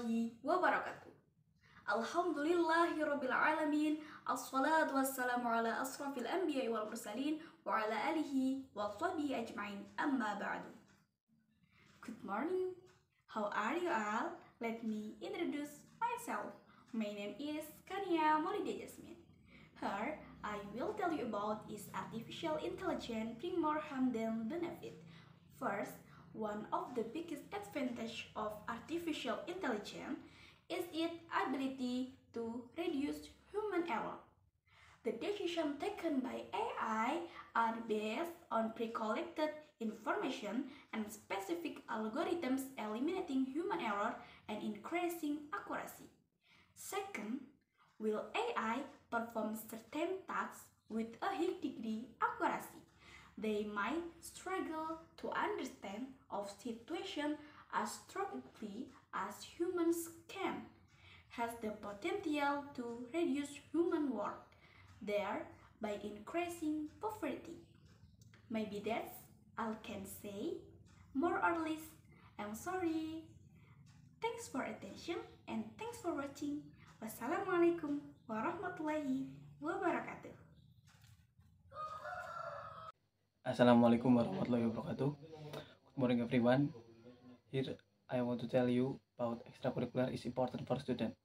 warahmatullahi wabarakatuh. Alhamdulillahirabbil alamin. Assalatu wassalamu ala asrafil anbiya'i wal mursalin wa ala alihi wa sahbihi ajma'in. Amma ba'du. Good morning. How are you all? Let me introduce myself. My name is Kania Maulida Jasmine. Here, I will tell you about is artificial intelligence bring more harm than benefit. First, one of the biggest advantage of artificial intelligence is its ability to reduce human error. The decisions taken by AI are based on pre-collected information and specific algorithms, eliminating human error and increasing accuracy. Second, will AI perform certain tasks with a high degree accuracy? They might struggle to understand of situation as strongly as humans can, has the potential to reduce human work, thereby increasing poverty. Maybe that's all I can say. More or less, I'm sorry. Thanks for attention and thanks for watching. Wassalamualaikum warahmatullahi wabarakatuh. Assalamualaikum warahmatullahi wabarakatuh. Good morning everyone. Here I want to tell you about extracurricular is important for student.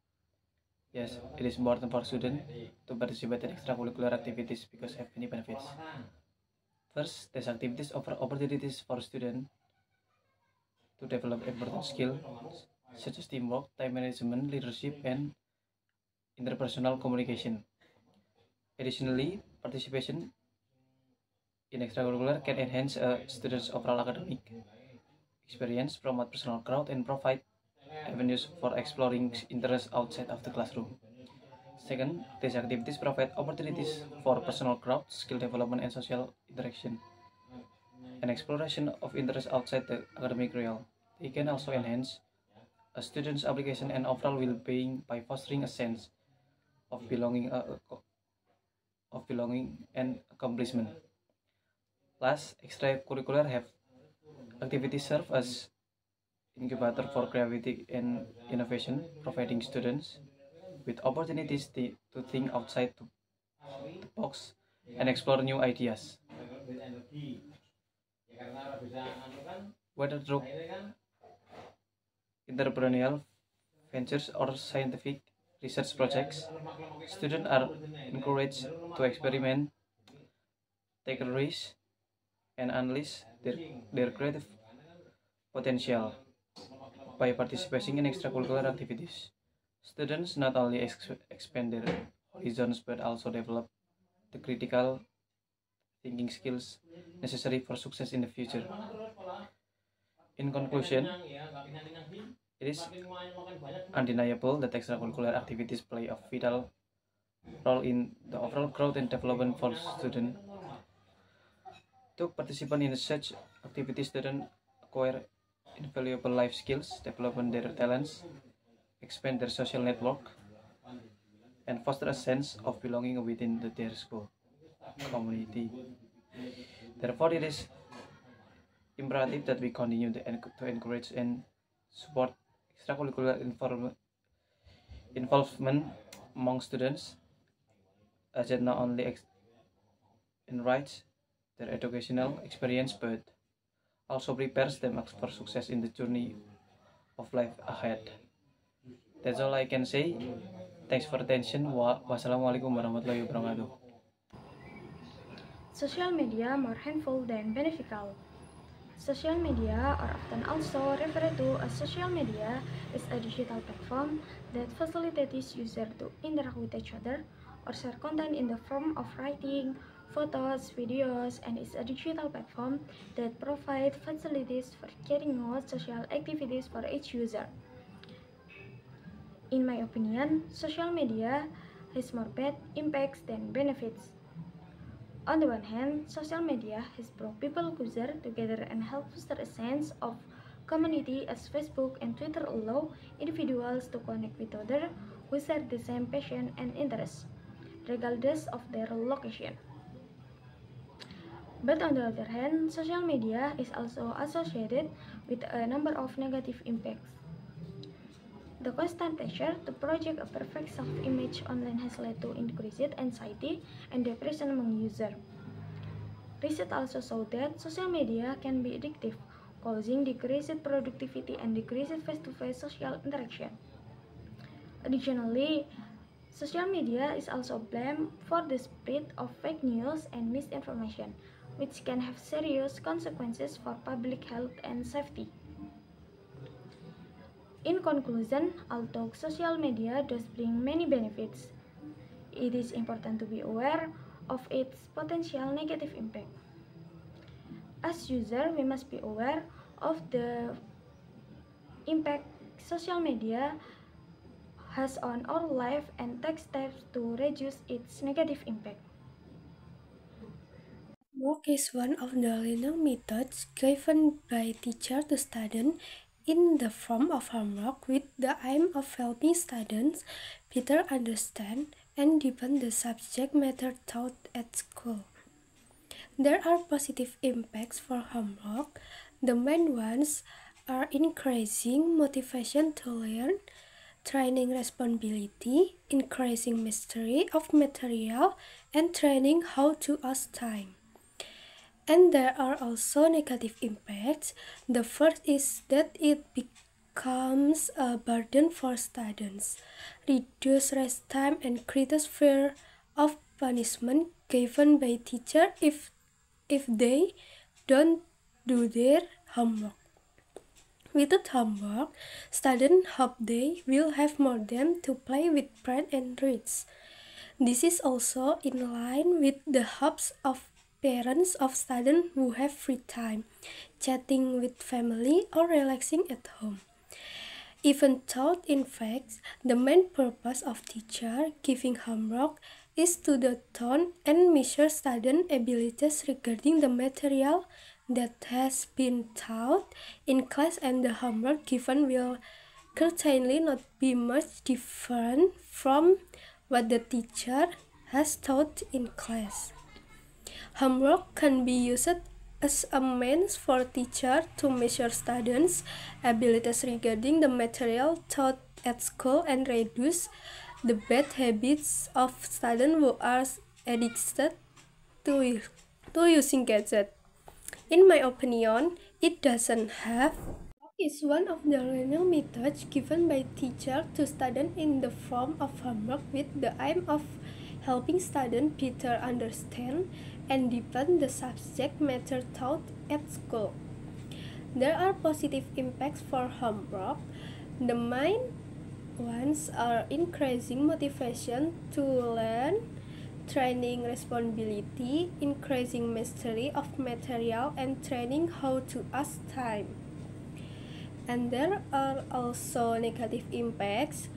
Yes, it is important for student to participate in extracurricular activities because have many benefits. First, these activities offer opportunities for student to develop important skills such as teamwork, time management, leadership, and interpersonal communication. Additionally, participation in extracurricular can enhance a student's overall academic experience, promote personal growth, and provide avenues for exploring interests outside of the classroom. Second, these activities provide opportunities for personal growth, skill development, and social interaction. An exploration of interests outside the academic realm. They can also enhance a student's application and overall well-being by fostering a sense of belonging and accomplishment. Last, extracurricular have activities serve as incubator for creativity and innovation, providing students with opportunities to think outside the box and explore new ideas. Whether through entrepreneurial ventures or scientific research projects, students are encouraged to experiment, take risks, and unleash their creative potential. By participating in extracurricular activities, students not only expand their horizons but also develop the critical thinking skills necessary for success in the future. In conclusion, it is undeniable that extracurricular activities play a vital role in the overall growth and development for students. To participate in such activities, students acquire invaluable life skills, develop their talents, expand their social network, and foster a sense of belonging within their school community. Therefore, it is imperative that we continue to encourage and support extracurricular involvement among students, as it not only enriches their educational experience but also prepares them for success in the journey of life ahead. That's all I can say. Thanks for attention. Wassalamualaikum warahmatullahi wabarakatuh. Social media more harmful than beneficial. Social media, or often also referred to as social media, is a digital platform that facilitates users to interact with each other or share content in the form of writing, photos, videos, and is a digital platform that provides facilities for carrying out social activities for each user. In my opinion, social media has more bad impacts than benefits. On the one hand, social media has brought people closer together and helped foster a sense of community, as Facebook and Twitter allow individuals to connect with others who share the same passion and interests, regardless of their location. But on the other hand, social media is also associated with a number of negative impacts. The constant pressure to project a perfect self-image online has led to increased anxiety and depression among users. Research also showed that social media can be addictive, causing decreased productivity and decreased face-to-face social interaction. Additionally, social media is also blamed for the spread of fake news and misinformation, which can have serious consequences for public health and safety. In conclusion, although social media does bring many benefits, it is important to be aware of its potential negative impact. As users, we must be aware of the impact social media has on our life and take steps to reduce its negative impact. Homework is one of the learning methods given by teachers to students in the form of homework with the aim of helping students better understand and deepen the subject matter taught at school. There are positive impacts for homework. The main ones are increasing motivation to learn, training responsibility, increasing mastery of material, and training how to use time. And there are also negative impacts. The first is that it becomes a burden for students, reduce rest time, and creates fear of punishment given by teacher if they don't do their homework. Without homework, students hope they will have more time to play with friends and read. This is also in line with the hopes of parents of students who have free time, chatting with family or relaxing at home. Even though, in fact, the main purpose of teacher giving homework is to tone and measure student abilities regarding the material that has been taught in class, and the homework given will certainly not be much different from what the teacher has taught in class. Homework can be used as a means for teachers to measure students' abilities regarding the material taught at school and reduce the bad habits of students who are addicted to using gadgets. In my opinion, it doesn't have. Is one of the learning methods given by teachers to students in the form of homework with the aim of helping students better understand and deepen the subject matter taught at school. There are positive impacts for homework. The main ones are increasing motivation to learn, training responsibility, increasing mastery of material, and training how to use time. And there are also negative impacts.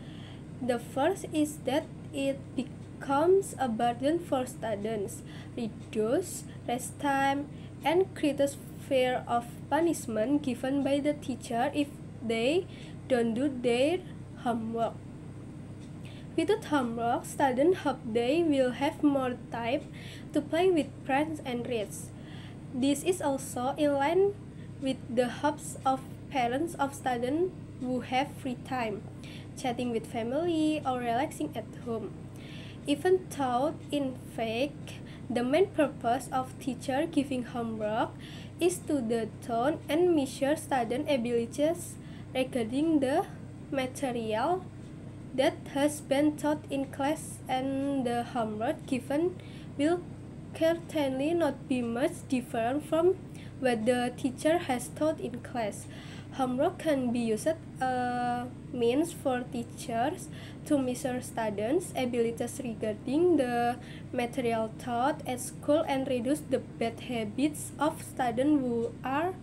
The first is that it becomes a burden for students, reduce rest time, and creates fear of punishment given by the teacher if they don't do their homework. Without homework, students hope they will have more time to play with friends and read. This is also in line with the hopes of parents of students who have free time, chatting with family or relaxing at home. Even though, in fact, the main purpose of teacher giving homework is to tone and measure student abilities regarding the material that has been taught in class, and the homework given will certainly not be much different from what the teacher has taught in class. Homework can be used as a means for teachers to measure students' abilities regarding the material taught at school and reduce the bad habits of students who are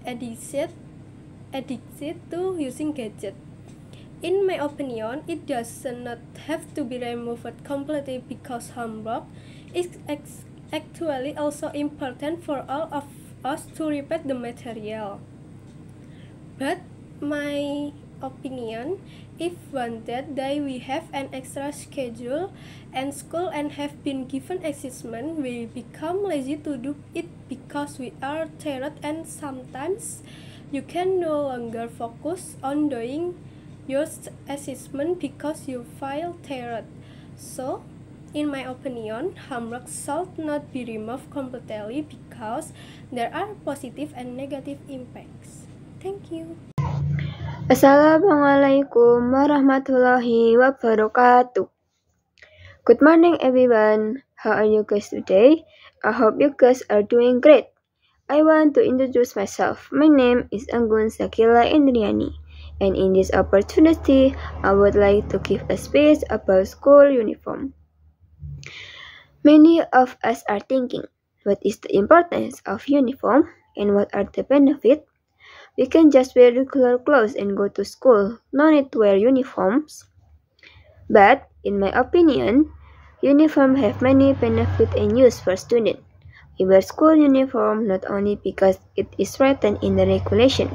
addicted to using gadgets. In my opinion, it does not have to be removed completely because homework is actually also important for all of us to repeat the material. But my opinion, if one day we have an extra schedule and school and have been given assessment, we become lazy to do it because we are tired, and sometimes you can no longer focus on doing use assessment because you failed test. So, in my opinion, homework should not be removed completely because there are positive and negative impacts. Thank you. Assalamualaikum warahmatullahi wabarakatuh. Good morning everyone. How are you guys today? I hope you guys are doing great. I want to introduce myself. My name is Anggun Sakila Indriani, and in this opportunity, I would like to give a speech about school uniform. Many of us are thinking, what is the importance of uniform and what are the benefits? We can just wear regular clothes and go to school, no need to wear uniforms. But, in my opinion, uniform have many benefits and use for students. We wear school uniform not only because it is written in the regulation.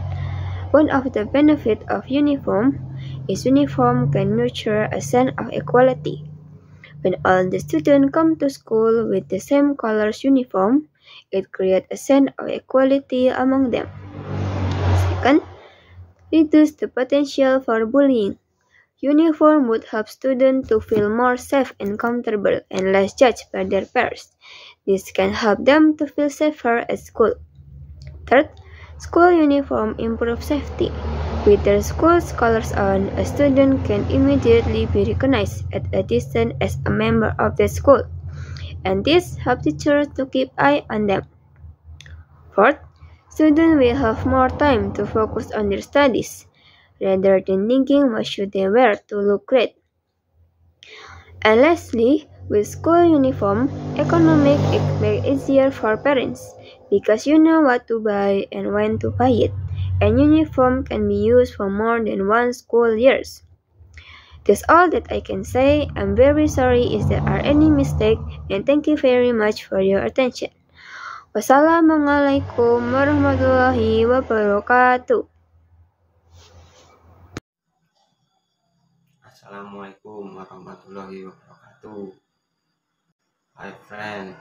One of the benefits of uniform is uniform can nurture a sense of equality. When all the students come to school with the same colors uniform, it creates a sense of equality among them. Second, reduce the potential for bullying. Uniform would help students to feel more safe and comfortable and less judged by their peers. This can help them to feel safer at school. Third, school uniform improves safety. With their school's colors on, a student can immediately be recognized at a distance as a member of the school, and this helps teachers to keep eye on them. Fourth, students will have more time to focus on their studies, rather than thinking what should they wear to look great. And lastly, with school uniform, economic it makes it easier for parents because you know what to buy and when to buy it, and uniform can be used for more than one school years. That's all that I can say. I'm very sorry if there are any mistakes, and thank you very much for your attention. Wassalamualaikum warahmatullahi wabarakatuh. Assalamualaikum warahmatullahi wabarakatuh. Hi friend,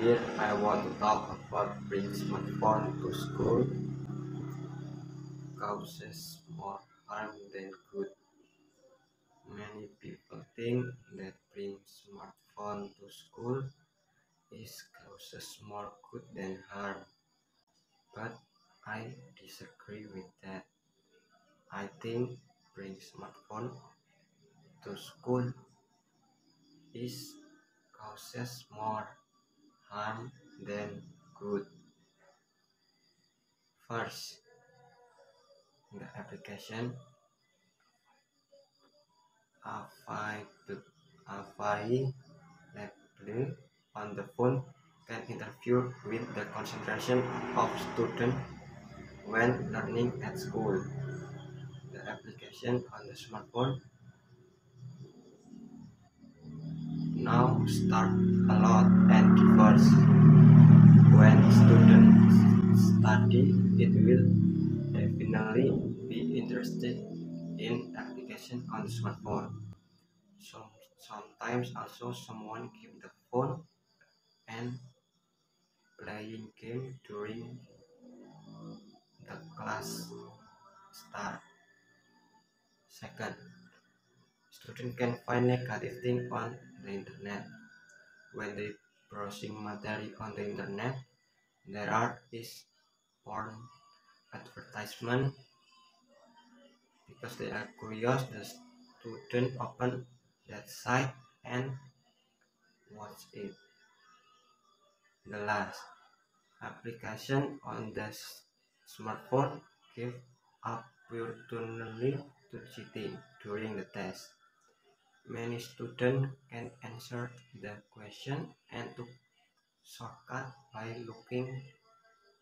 here I want to talk about bringing smartphone to school causes more harm than good. Many people think that bringing smartphone to school is causes more good than harm, but I disagree with that. I think bringing smartphone to school is causes more harm than good. First, the application available on the phone can interfere with the concentration of students when learning at school. The application on the smartphone now start a lot and diverse. When students study, it will definitely be interested in application on the smartphone. Sometimes also someone keep the phone and playing game during the class start. Second, student can find negative things on the internet. When they browsing material on the internet, there is porn advertisement. Because they are curious, the student open that site and watch it. The last application on the smartphone give opportunity to cheating during the test. Many students can answer the question and to shortcut by looking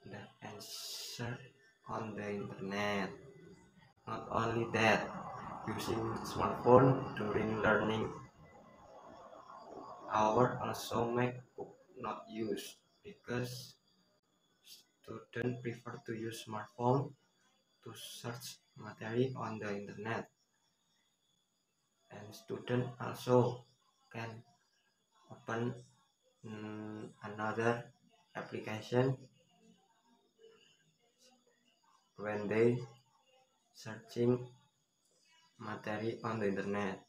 the answer on the internet. Not only that, using smartphone during learning hour also make book not use because students prefer to use smartphone to search material on the internet, and students also can open another application when they searching materi on the internet.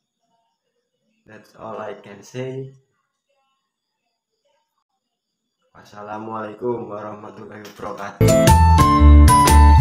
That's all I can say. Wassalamualaikum warahmatullahi wabarakatuh.